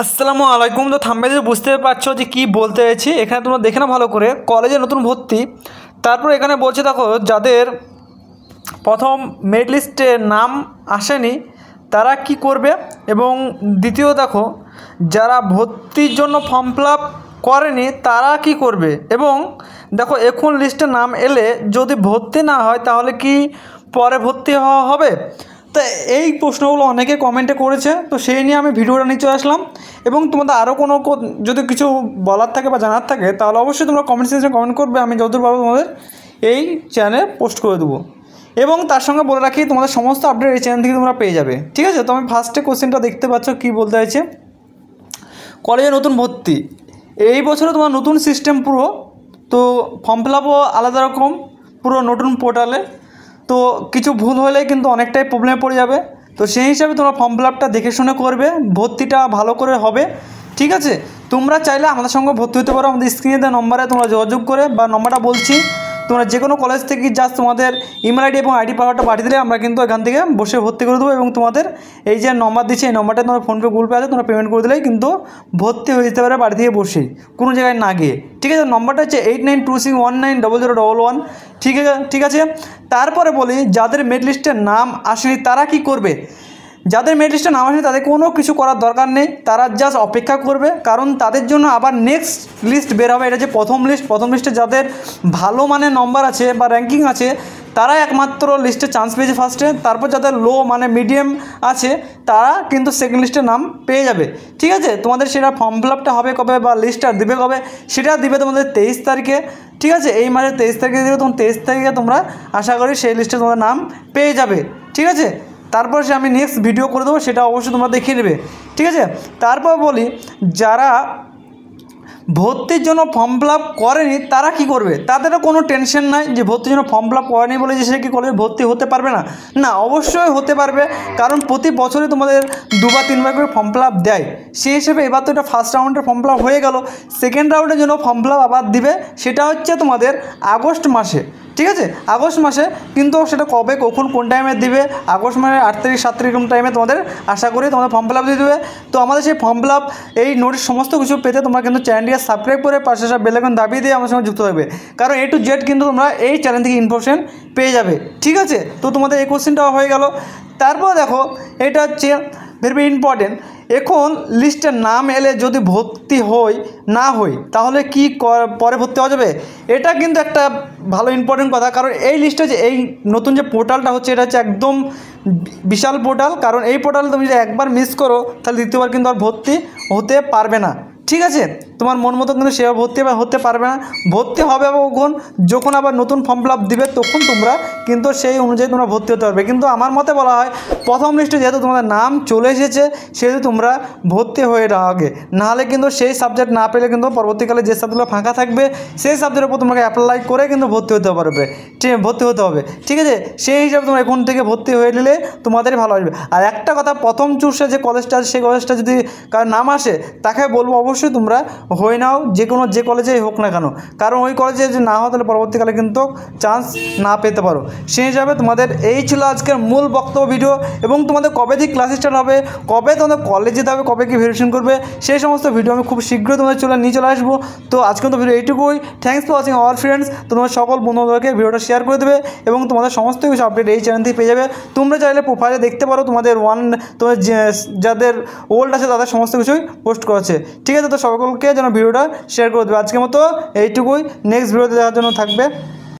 আসসালামু আলাইকুম। তো থাম্বনেলে বুঝতে পারছো যে কী বলতে চাইছি। এখানে তোমরা দেখে না ভালো করে, কলেজে নতুন ভর্তি। তারপর এখানে বলছে দেখো, যাদের প্রথম মেরিট লিস্টে নাম আসেনি তারা কি করবে, এবং দ্বিতীয় দেখো যারা ভর্তির জন্য ফর্ম ফিল আপ করেনি তারা কি করবে, এবং দেখো এখন লিস্টে নাম এলে যদি ভর্তি না হয় তাহলে কি পরে ভর্তি হওয়া হবে। তো এই প্রশ্নগুলো অনেকে কমেন্টে করেছে, তো সেই নিয়ে আমি ভিডিওটা নিয়ে চলে আসলাম। এবং তোমাদের আরও কোনো যদি কিছু বলার থাকে বা জানার থাকে তাহলে অবশ্যই তোমরা কমেন্ট সেকশনে কমেন্ট করবে, আমি যতদূর পারবো তোমাদের এই চ্যানেলে পোস্ট করে দেবো। এবং তার সঙ্গে বলে রাখি, তোমাদের সমস্ত আপডেট এই চ্যানেল থেকে তোমরা পেয়ে যাবে, ঠিক আছে। তো আমি ফার্স্টে কোশ্চেনটা দেখতে পাচ্ছ কী বলতে চাইছে। কলেজে নতুন ভর্তি, এই বছরে তোমার নতুন সিস্টেম পুরো, তো ফর্ম ফিল আপও আলাদা রকম পুরো নতুন পোর্টালে। তো কিছু ভুল হলে কিন্তু অনেকটাই প্রবলেমে পড়ে যাবে। তো সেই হিসাবে তোমরা ফর্ম ফিল আপটা দেখে শুনে করবে, ভর্তিটা ভালো করে হবে, ঠিক আছে। তোমরা চাইলে আমাদের সঙ্গে ভর্তি হতে পারো, আমাদের স্ক্রিনে দেওয়া নম্বরে তোমরা যোগাযোগ করে, বা নম্বরটা বলছি, তোমরা যে কোনো কলেজ থেকে জাস্ট তোমাদের ইমেল আইডি এবং আইডি পাওয়ারটা পাঠিয়ে দিলে আমরা কিন্তু এখান থেকে বসে ভর্তি করে দেবো। এবং তোমাদের এই যে নম্বর দিচ্ছে এই নম্বরটা তোমার ফোনপে গুগল পে আছে, তোমরা পেমেন্ট করে দিলেই কিন্তু ভর্তি হয়ে যেতে পারে বাড়ি থেকে বসেই, কোনো জায়গায় না গিয়ে, ঠিক আছে। নম্বরটা হচ্ছে 8926190011, ঠিক আছে। তারপরে বলি, যাদের মেরিট লিস্টে নাম আসেনি তারা কি করবে। যাদের মেরিট লিস্টে নাম আসেনি তাদের কোনো কিছু করার দরকার নেই, তারা জাস্ট অপেক্ষা করবে, কারণ তাদের জন্য আবার নেক্সট লিস্ট বের হবে। এটা যে প্রথম লিস্টে যাদের ভালো মানের নম্বর আছে বা র্যাঙ্কিং আছে তারা একমাত্র লিস্টে চান্স পেয়েছে ফার্স্টে। তারপর যাদের লো মানে মিডিয়াম আছে তারা কিন্তু সেকেন্ড লিস্টে নাম পেয়ে যাবে, ঠিক আছে। তোমাদের সেটা ফর্ম ফিল আপটা হবে কবে বা লিস্টটা দিবে কবে, সেটা দিবে তোমাদের 23 তারিখে, ঠিক আছে। এই মাসের 23 তারিখে দেবে, তখন 23 তারিখে তোমরা আশা করি সেই লিস্টে তোমাদের নাম পেয়ে যাবে, ঠিক আছে। তারপর সে আমি নেক্সট ভিডিও করে দেবো, সেটা অবশ্যই তোমরা দেখে নেবে, ঠিক আছে। তারপর বলি, যারা ভর্তির জন্য ফর্ম ফিল আপ করেনি তারা কি করবে। তাদেরও কোনো টেনশন নাই যে ভর্তির জন্য ফর্ম ফিল আপ করেনি বলে যে সে কি কলেজে ভর্তি হতে পারবে না, না, অবশ্যই হতে পারবে। কারণ প্রতি বছরই তোমাদের 2 বা 3 বার করে ফর্ম ফিল আপ দেয়, সেই হিসেবে এবার তো এটা ফার্স্ট রাউন্ডের ফর্ম ফিল আপ হয়ে গেল, সেকেন্ড রাউন্ডের জন্য ফর্ম ফিল আপ আবার দিবে, সেটা হচ্ছে তোমাদের আগস্ট মাসে, ঠিক আছে। আগস্ট মাসে, কিন্তু সেটা কবে কখন কোন টাইমে দিবে, আগস্ট মাসের 8 তারিখ 7 তারিখ টাইমে তোমাদের আশা করি তোমাদের ফর্ম ফিল আপ দিয়ে দেবে। তো আমাদের সেই ফর্ম ফিল আপ এই নোটিশ সমস্ত কিছু পেতে তোমরা কিন্তু চ্যানেলটিকে সাবস্ক্রাইব করে পাশে সব বেল আইকন দাবিয়ে দিয়ে আমার সঙ্গে যুক্ত থাকবে, কারণ A to Z কিন্তু তোমরা এই চ্যানেল থেকে ইনফরমেশন পেয়ে যাবে, ঠিক আছে। তো তোমাদের এই কোশ্চেনটাও হয়ে গেল। তারপর দেখো, এটা হচ্ছে ভেরি ইম্পর্টেন্ট, এখন লিস্টের নাম এলে যদি ভর্তি না হই তাহলে কি পরে ভর্তি হওয়া যাবে। এটা কিন্তু একটা ভালো ইম্পর্টেন্ট কথা, কারণ এই লিস্টে যে এই নতুন যে পোর্টালটা হচ্ছে এটা হচ্ছে একদম বিশাল পোর্টাল, কারণ এই পোর্টালে তুমি যদি একবার মিস করো তাহলে দ্বিতীয়বার কিন্তু আর ভর্তি হতে পারবে না, ঠিক আছে। তোমার মন মতো কিন্তু সেভাবে ভর্তি হতে পারবে না, ভর্তি হবে যখন আবার নতুন ফর্ম ফিল আপ দিবে তখন তোমরা কিন্তু সেই অনুযায়ী তোমরা ভর্তি হতে পারবে। কিন্তু আমার মতে বলা হয়, প্রথম লিস্টে যেহেতু তোমাদের নাম চলে এসেছে সেহেতু তোমরা ভর্তি হয়ে নাও আগে, নাহলে কিন্তু সেই সাবজেক্ট না পেলে কিন্তু পরবর্তীকালে যে সাবজেক্টগুলো ফাঁকা থাকবে সেই সাবজেক্টের উপর তোমাকে অ্যাপ্লাই করে কিন্তু ভর্তি হতে হবে, ঠিক আছে। সেই হিসাবে তোমরা এখন থেকে ভর্তি হয়ে নিলে তোমাদেরই ভালো আসবে। আর একটা কথা, প্রথম চুজে যে কলেজটা আছে সেই কলেজটা যদি কারোর নাম আসে তাকে বলবো অবশ্যই তোমরা হয়ে নাও, যে কলেজেই হোক না কেন, কারণ ওই কলেজে যদি না হয় তাহলে পরবর্তীকালে কিন্তু চান্স না পেতে পারো। সেই হিসাবে তোমাদের এই ছিল আজকের মূল বক্তব্য ভিডিও। এবং তোমাদের কবে থেকে ক্লাস স্টার্ট হবে, কবে তোমাদের কলেজ যেতে হবে, কবে কি ভেরিফিকেশন করবে, সেই সমস্ত ভিডিও আমি খুব শীঘ্রই তোমাদের নিয়ে চলে আসবো। তো আজকে তো ভিডিও এইটুকুই। Thanks for watching our friends. তোমার সকল বন্ধুদেরকে ভিডিওটা শেয়ার করে দেবে এবং তোমাদের সমস্ত কিছু আপডেট এই চ্যানেল থেকে পেয়ে যাবে। তোমরা চাইলে প্রোফাইলে দেখতে পারো তোমাদের তোমাদের যাদের ওল্ড আছে তাদের সমস্ত কিছুই পোস্ট করেছে, ঠিক আছে। তো সকলকে যেন ভিডিওটা শেয়ার করে দেবে। আজকের মতো এইটুকুই, নেক্সট ভিডিওতে দেখার জন্য থাকবে।